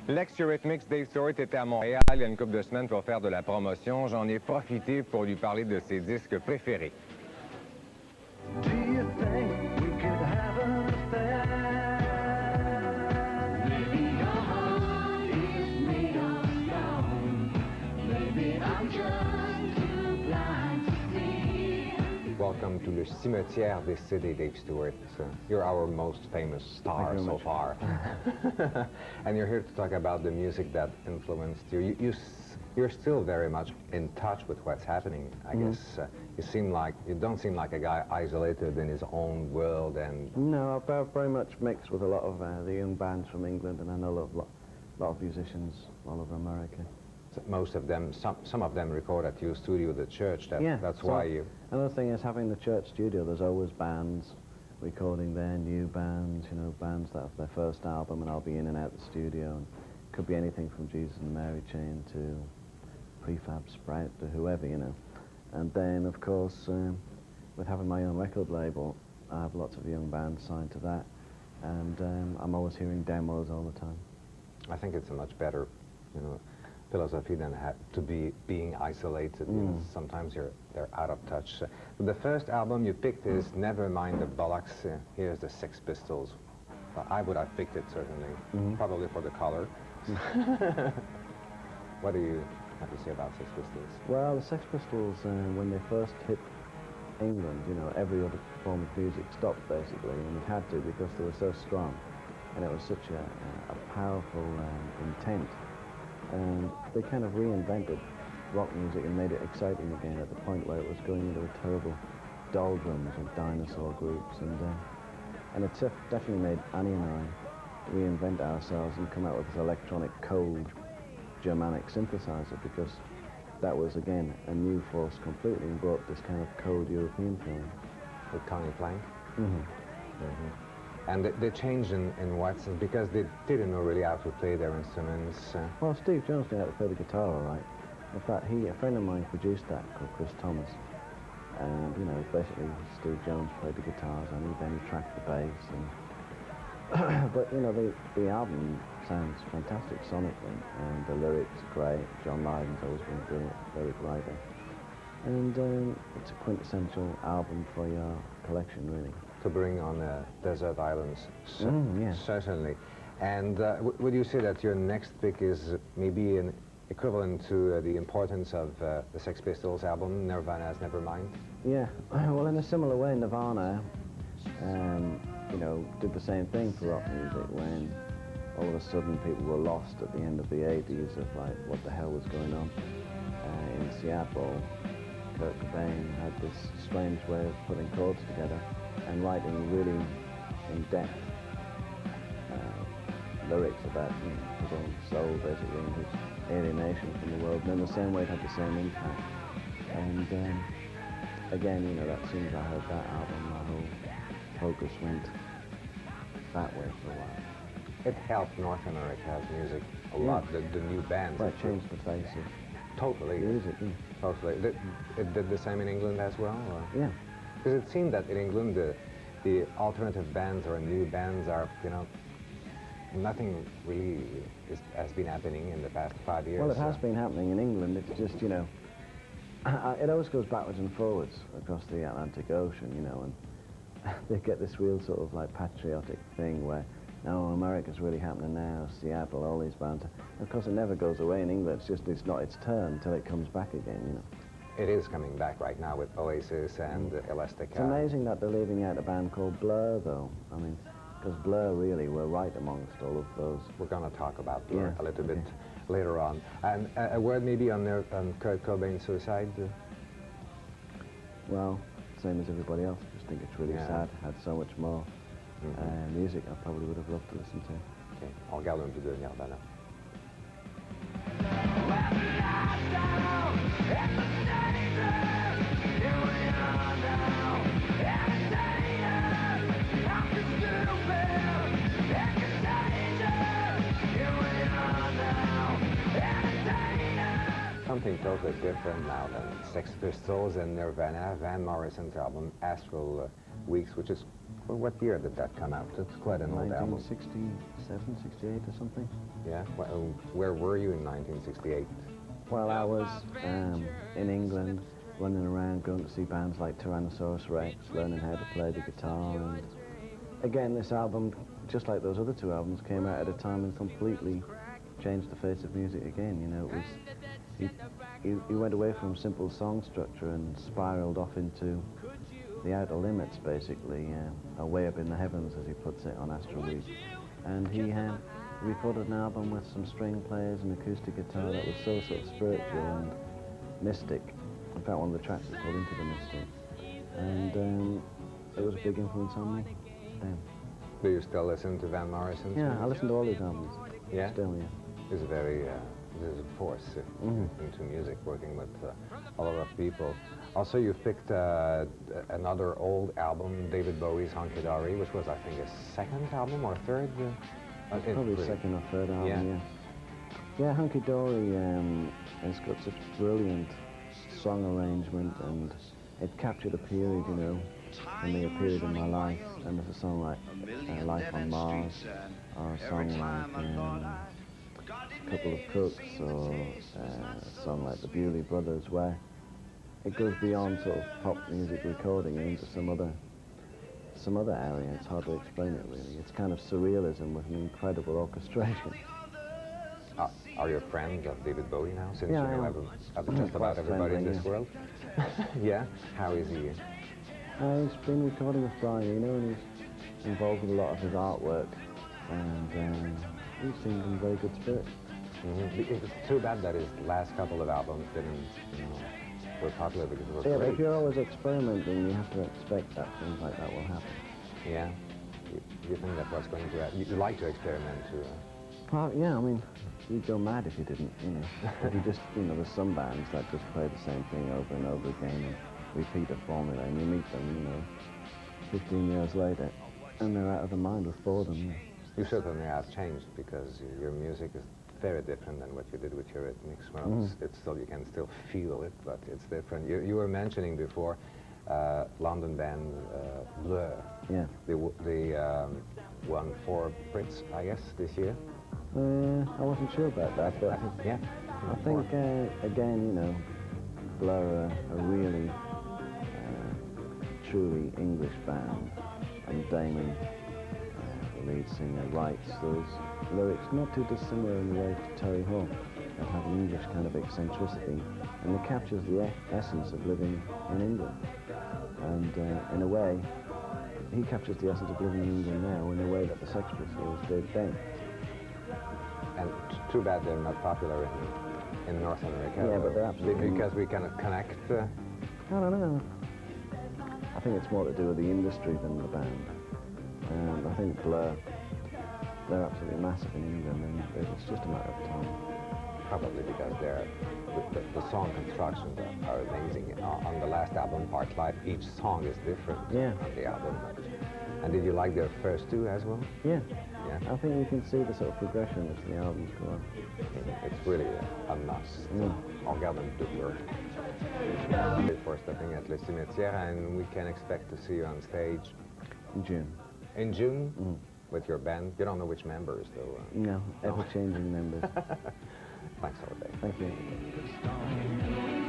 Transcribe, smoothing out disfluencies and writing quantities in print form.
L'ex-Eurythmics Dave Stewart était à Montréal il y a une couple de semaines pour faire de la promotion. J'en ai profité pour lui parler de ses disques préférés. Do you think we could have an affair? Maybe your heart is made of stone. Maybe I'm just too blind to see. Welcome to the Cimetie des CD, Dave Stewart. You're our most famous star so far. And you're here to talk about the music that influenced you. You're still very much in touch with what's happening, I guess. You don't seem like a guy isolated in his own world. And no, I very much mixed with a lot of the young bands from England, and I know a lot of musicians all over America. Most of them, some of them record at your studio, the church. That's why you... Another thing is having the church studio, there's always bands recording there, new bands, you know, bands that have their first album, and I'll be in and out the studio. And it could be anything from Jesus and Mary Chain to Prefab Sprout to whoever, you know. And then, of course, with having my own record label, I have lots of young bands signed to that, and I'm always hearing demos all the time. I think it's a much better, you know, philosophy than being isolated. You know, sometimes they're out of touch. The first album you picked is Never Mind the Bollocks. Here's the Sex Pistols. Well, I would have picked it certainly, probably for the color. What do you have to say about Sex Pistols? Well, the Sex Pistols, when they first hit England, you know, every other form of music stopped basically, and it had to because they were so strong, and it was such a powerful intent. And they kind of reinvented rock music and made it exciting again at the point where it was going into a terrible doldrums of dinosaur groups, and it definitely made Annie and I reinvent ourselves and come out with this electronic cold Germanic synthesizer, because that was again a new force completely and brought this kind of cold European feeling. With Connie Plank? And they changed in what sense? Because they didn't know really how to play their instruments. Well, Steve Jones knew how to play the guitar all right. In fact, a friend of mine produced that called Chris Thomas. And, you know, basically Steve Jones played the guitars and then he tracked the bass. And but, you know, the album sounds fantastic sonically, and the lyrics are great. John Lydon's always been a brilliant lyric writer. And it's a quintessential album for your collection, really. To bring on desert islands, yes. Certainly. And would you say that your next pick is maybe an equivalent to the importance of the Sex Pistols album, Nirvana's Nevermind? Yeah, well, in a similar way, Nirvana, you know, did the same thing for rock music when all of a sudden people were lost at the end of the 80s of like what the hell was going on. In Seattle, Kurt Cobain had this strange way of putting chords together and writing really in-depth lyrics about, you know, his own soul, basically, and his alienation from the world. And in the same way, it had the same impact. And again, you know, that as soon as I heard that album, my whole focus went that way for a while. It helped North America's music a lot, the new bands. Well, it changed the face of totally music, Totally. It did the same in England as well? Or? Yeah. Because it seemed that in England, the alternative bands or new bands are, you know, nothing really has been happening in the past 5 years. Well, it has been happening in England. It's just, you know, it always goes backwards and forwards across the Atlantic Ocean, you know, and they get this real sort of like patriotic thing where, no, America's really happening now, Seattle, all these bands. Of course, it never goes away in England. It's not its turn until it comes back again, you know. It is coming back right now with Oasis and Elastica. It's amazing that they're leaving out a band called Blur, though. I mean, because Blur really were right amongst all of those. We're going to talk about Blur a little bit later on. And a word maybe on Kurt Cobain's suicide? Well, same as everybody else. I just think it's really sad. Had so much more music I probably would have loved to listen to. Okay, on regarde un peu de Nirvana. something totally different now than Sex Pistols and Nirvana. Van Morrison's album, Astral Weeks, which is, well, what year did that come out? It's quite an old album. 1967, 68 or something. Yeah? Well, where were you in 1968? Well, I was in England, running around, going to see bands like Tyrannosaurus Rex, learning how to play the guitar, and again, this album, just like those other two albums, came out at a time and completely changed the face of music again. You know, it was, he went away from simple song structure and spiraled off into the outer limits, basically, way up in the heavens, as he puts it, on Astral Weeks. And he recorded an album with some string players and acoustic guitar that was so sort of spiritual and mystic. In fact, one of the tracks is called Into the Mystic. And it was a big influence on me then. Do you still listen to Van Morrison's Yeah, music? I listen to all his albums. Yeah? Still, yeah. He's a very, there's a force into music, working with a lot of people. Also, you picked another old album, David Bowie's Hunky Dory, which was, I think, his second album or third? Probably second or third album, yeah. Yeah, Hunky Dory, it's got such brilliant song arrangement, and it captured a period, you know, for me, a period in my life. And there's a song like Life on Mars, or a song like Couple of Cooks, or a song like the Bewley Brothers, where it goes beyond sort of pop music recording and into some other area. It's hard to explain it, really. It's kind of surrealism with an incredible orchestration. Are you friends of David Bowie now, since Yeah, you know just about everybody in this world? Yeah? How is he? He's been recording with Brian Eno, and he's involved with a lot of his artwork, and he seems in very good spirits. It's too bad that his last couple of albums didn't, you know, were popular, because it was Yeah, great. but if you're always experimenting, you have to expect that things like that will happen. Yeah? You think that was going to happen? You like to experiment too? Yeah, I mean, you'd go mad if you didn't, you know. If you just, you know, there's some bands that just play the same thing over and over again and repeat a formula, and you meet them, you know, 15 years later, and they're out of their mind with boredom. Yeah. You certainly have changed, because your music is very different than what you did with Eurythmics. Well, it's still, you can still feel it, but it's different. You were mentioning before London band Blur. Yeah. They won 4 Brits, I guess, this year. I wasn't sure about that, but I think again, you know, Blur are a really truly English band, and Damon, the lead singer, writes those lyrics not too dissimilar in the way to Terry Hall, that have an English kind of eccentricity, and it captures the essence of living in England. And in a way, he captures the essence of living in England now in a way that the Sex Pistols did then. And too bad they're not popular in North America. Yeah, but they're absolutely... Because we kind of connect... I don't know. I think it's more to do with the industry than the band. I think Blur, they're absolutely massive in England, and it's just a matter of time. Probably because the song constructions are amazing. On the last album, Part Life, each song is different on the album. And did you like their first 2 as well? Yeah. Yeah. I think you can see the sort of progression as the albums go on. It's really a must. On garde un peu peur. For stepping at Le Cimetie, and we can expect to see you on stage In June. in June with your band. You don't know which members, though. No, ever-changing members. Thanks, Jorge. Thank you.